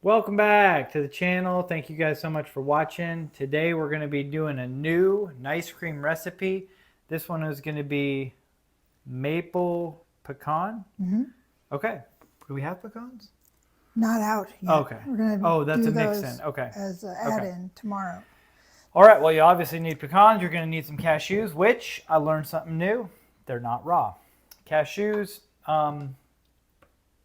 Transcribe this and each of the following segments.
Welcome back to the channel. Thank you guys so much for watching. Today we're going to be doing a new ice cream recipe. This one is going to be maple pecan. Okay. Do we have pecans? Not out yet. Okay. We're gonna that's do a mix those in. Okay. as an add-in tomorrow. All right. Well, you obviously need pecans. You're going to need some cashews, which I learned something new. They're not raw. Cashews,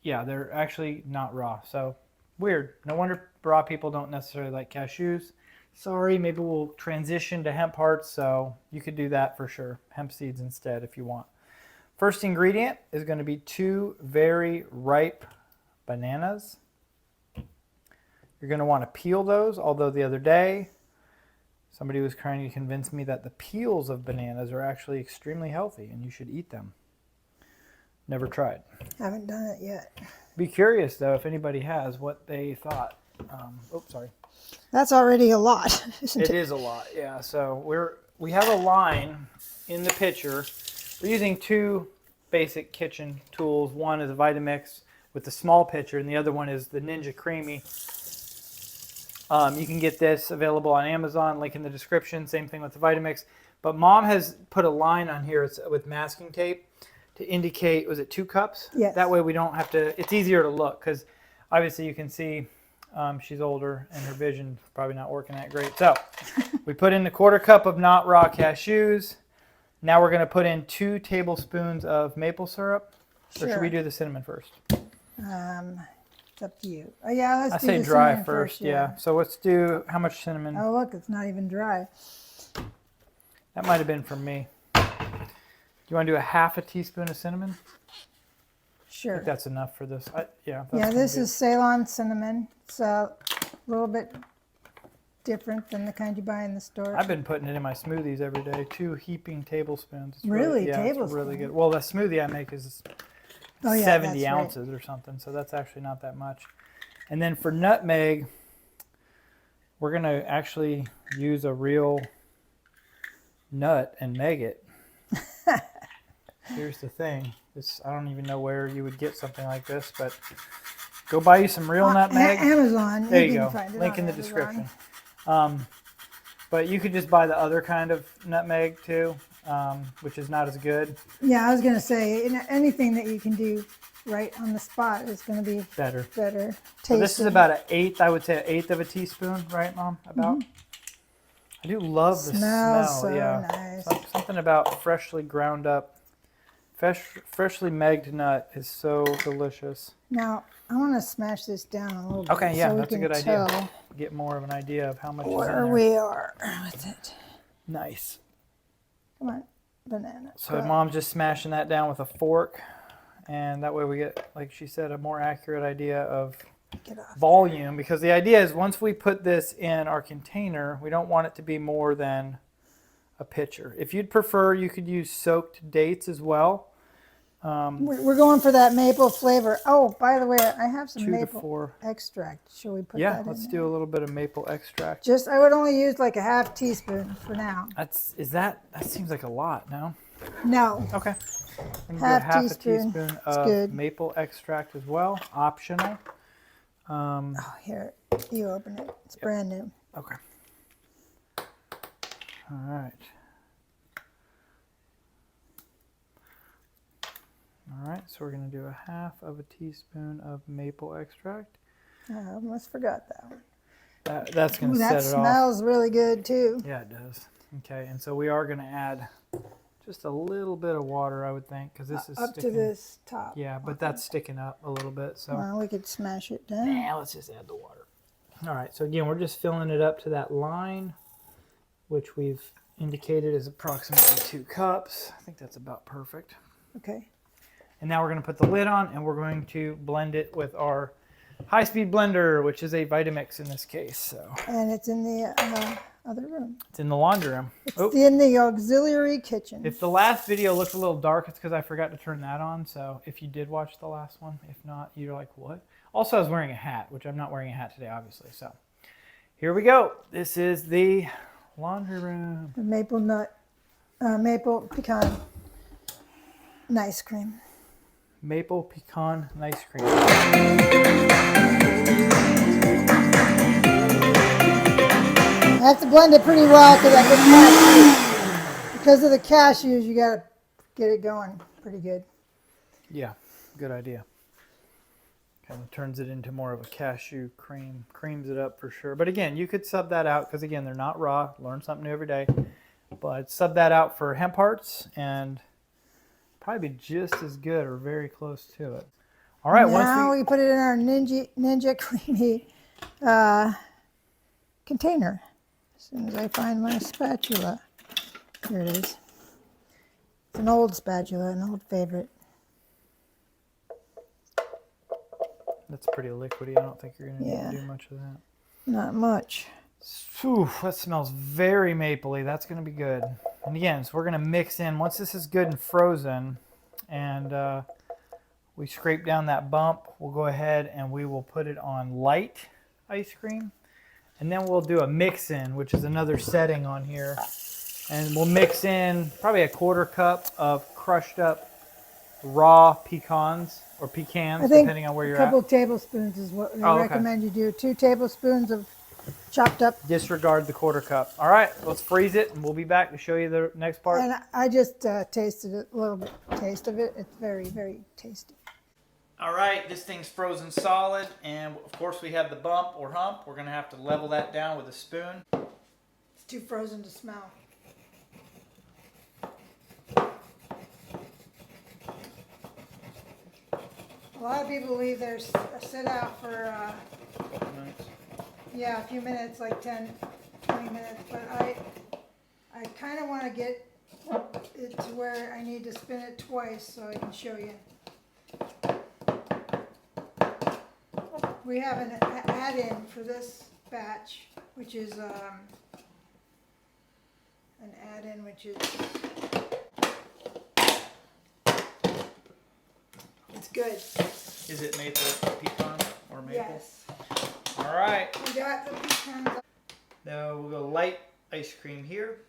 yeah, they're actually not raw. So weird. No wonder raw people don't necessarily like cashews. Sorry, maybe we'll transition to hemp hearts, so you could do that for sure. Hemp seeds instead if you want. First ingredient is going to be 2 very ripe bananas. You're going to want to peel those, although the other day somebody was trying to convince me that the peels of bananas are actually extremely healthy and you should eat them. Never tried. Haven't done it yet. Be curious, though, if anybody has, what they thought. Oops, sorry. That's already a lot, isn't it? It is a lot, yeah. So we have a line in the pitcher. We're using 2 basic kitchen tools. One is a Vitamix with the small pitcher, and the other one is the Ninja Creamy. You can get this available on Amazon, link in the description. Same thing with the Vitamix. But Mom has put a line on here with masking tape to indicate, was it 2 cups? Yes. That way we don't have to, it's easier to look because obviously you can see she's older and her vision's probably not working that great. So we put in a 1/4 cup of not raw cashews. Now we're going to put in 2 tablespoons of maple syrup. Or should we do the cinnamon first? It's up to you. Oh yeah, let's I do say the dry cinnamon first, yeah. So let's do, how much cinnamon? Oh look, it's not even dry. That might have been from me. Do you want to do a 1/2 teaspoon of cinnamon? Sure. I think that's enough for this. Yeah. Yeah, this is Ceylon cinnamon. It's a little bit different than the kind you buy in the store. I've been putting it in my smoothies every day. 2 heaping tablespoons. It's Really? Yeah, Tablespoons? it's really good. Well, the smoothie I make is 70 ounces or something, so that's actually not that much. And then for nutmeg, we're going to actually use a real nut and meg it. Here's the thing. I don't even know where you would get something like this, but go buy you some real nutmeg. Amazon. There you go. Find it Link in the Amazon. description. But you could just buy the other kind of nutmeg too, which is not as good. Yeah, I was going to say, anything that you can do right on the spot is going to be better. So this is about 1/8, I would say 1/8 of a teaspoon, right, Mom? About. I do love the smell. So yeah, nice. Something about freshly ground up, freshly megged nut is so delicious. Now I want to smash this down a little bit. Okay, yeah, so that's a we good can idea. tell Get more of an idea of how much is in where there. we are with it. Nice. Come on, banana. So Mom's just smashing that down with a fork, and that way we get, like she said, a more accurate idea of volume. Because the idea is once we put this in our container, we don't want it to be more than a pitcher. If you'd prefer, you could use soaked dates as well. We're going for that maple flavor. Oh, by the way, I have some 2 to maple 4 extract. Shall we put Yeah, that in let's there? do a little bit of maple extract. I would only use like a 1/2 teaspoon for now. That seems like a lot, no? No. Okay. I'm gonna do 1/2 1/2 teaspoon. teaspoon It's of good. maple extract as well, optional. Oh, here, you open it. It's brand new. Okay. All right. All right, so we're going to do a 1/2 teaspoon of maple extract. I almost forgot that one. That's going to set it off. That smells really good too. Yeah, it does. Okay, and so we are going to add just a little bit of water, I would think, because this is up sticking. to this top. Yeah, but that's sticking up a little bit. So Well, we could smash it down. yeah, let's just add the water. All right, so again, we're just filling it up to that line, which we've indicated is approximately 2 cups. I think that's about perfect. Okay. And now we're going to put the lid on, and we're going to blend it with our high-speed blender, which is a Vitamix in this case. So And it's in the other room. it's in the laundry room. It's in the auxiliary kitchen. If the last video looked a little dark, it's because I forgot to turn that on. So if you did watch the last one, if not, you're like, what? Also, I was wearing a hat, which I'm not wearing a hat today, obviously. So here we go. This is the laundry room. The maple pecan ice cream. Maple-Pecan ice cream. have to blend it pretty well because I get cashews. Because of the cashews, you got to get it going pretty good. Yeah, good idea. Kind of turns it into more of a cashew cream. Creams it up for sure. But again, you could sub that out because again, they're not raw. Learn something new every day. But sub that out for hemp hearts and probably be just as good or very close to it. All right. Now we put it in our Ninja Creamy container. As soon as I find my spatula. Here it is. It's an old spatula, an old favorite. That's pretty liquidy. I don't think you're going to need to do much of that. Not much. Ooh, that smells very mapley. That's going to be good. And again, so we're going to mix in, once this is good and frozen, and we scrape down that bump, we'll go ahead and we will put it on light ice cream. And then we'll do a mix in, which is another setting on here. And we'll mix in probably a 1/4 cup of crushed up raw pecans or pecans, depending on where you're at. A couple tablespoons is what they recommend you do. 2 tablespoons of chopped up. Disregard the 1/4 cup. All right, let's freeze it, and we'll be back to show you the next part. And I just tasted a little bit taste of it. It's very, very tasty. All right, this thing's frozen solid, and of course we have the bump or hump. We're gonna have to level that down with a spoon. It's too frozen to smell. A lot of people leave theirs sit out for a few minutes, like 10, 20 minutes. But I kind of want to get it to where I need to spin it twice so I can show you. We have an add-in for this batch, which is an add-in which is it's good. Is it maple pecan or maple? Yes. All right. We got the pecans. Now we'll go light ice cream here.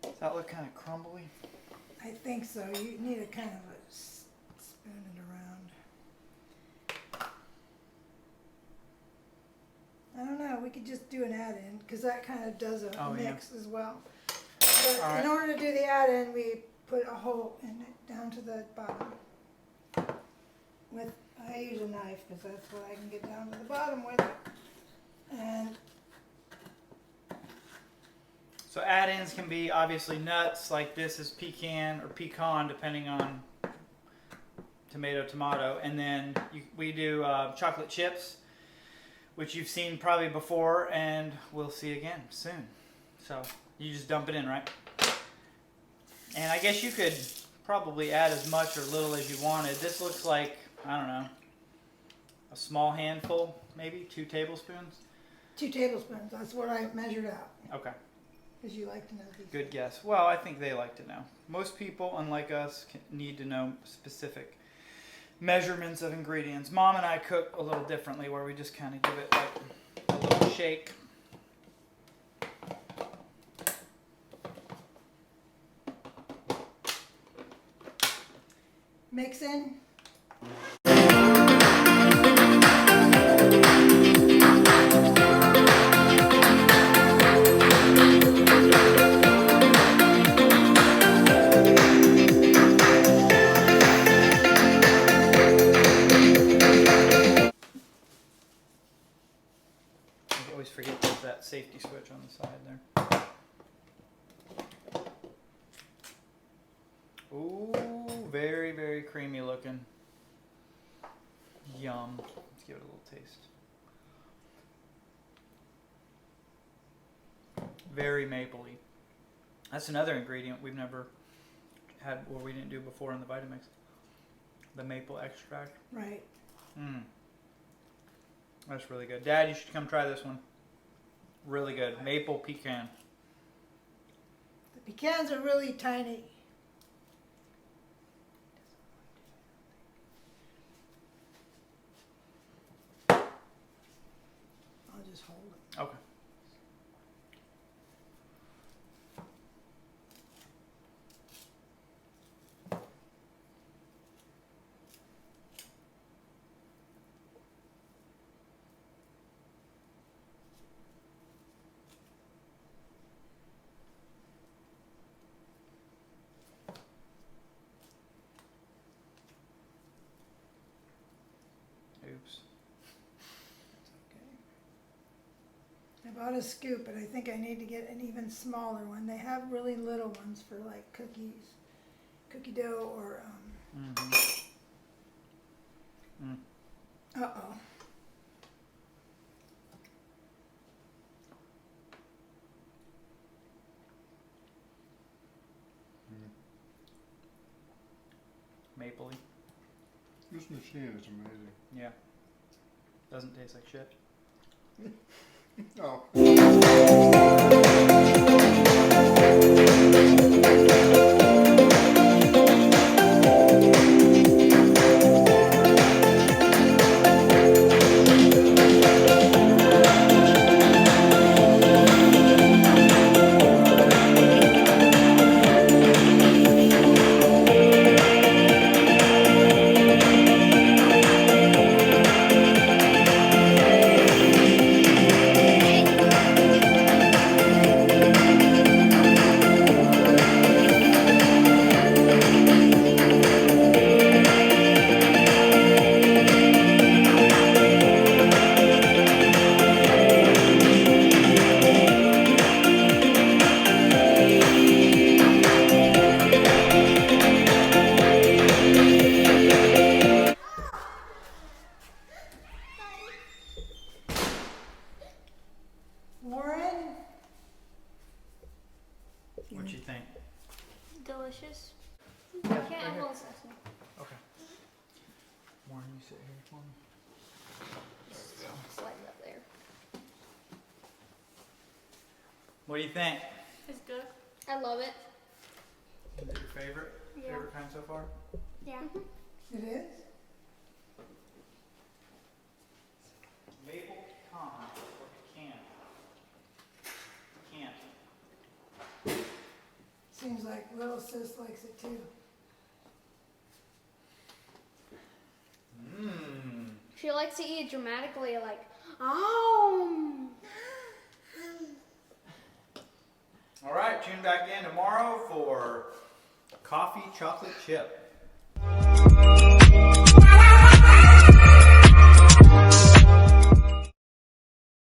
Does that look kind of crumbly? I think so. You need a kind of a spoon it around. I don't know. We could just do an add-in because that kind of does a mix as well. But in order to do the add-in, we put a hole in it down to the bottom. I use a knife because that's what I can get down to the bottom with. And so add-ins can be obviously nuts, like this is pecan or pecan, depending on tomato, and then we do chocolate chips, which you've seen probably before, and we'll see again soon. So you just dump it in, right? And I guess you could probably add as much or little as you wanted. This looks like, I don't know, a small handful, maybe 2 tablespoons. 2 tablespoons. That's what I measured out. Okay. Because you like to know these. Good guess. Well, I think they like to know. Most people, unlike us, need to know specific measurements of ingredients. Mom and I cook a little differently, where we just kind of give it like a little shake. Mix in. Always forget there's that safety switch on the side there. Ooh, Very, very creamy looking. Yum. Let's give it a little taste. Very mapley. That's another ingredient we've never had, or we didn't do before in the Vitamix. The maple extract. Right. Mmm. That's really good. Dad, you should come try this one. Really good. Maple-Pecan. The pecans are really tiny. I'll just hold it. Okay. Oops. I bought a scoop, but I think I need to get an even smaller one. They have really little ones for like cookies, cookie dough, or uh-oh. Mapley. This machine is amazing. Yeah. Doesn't taste like shit. Oh. Warren? What you think? Delicious. Yeah, Okay, right I'm here. all sassy. Okay. Warren, you sit here for me. Slide it up there. What do you think? It's good. I love it. Is it your favorite? Yeah. Favorite kind so far? Yeah. It is? Maple-Pecan or pecan? Seems like little sis likes it too. Mmm. She likes to eat it dramatically, like, oh. All right, tune back in tomorrow for coffee chocolate chip.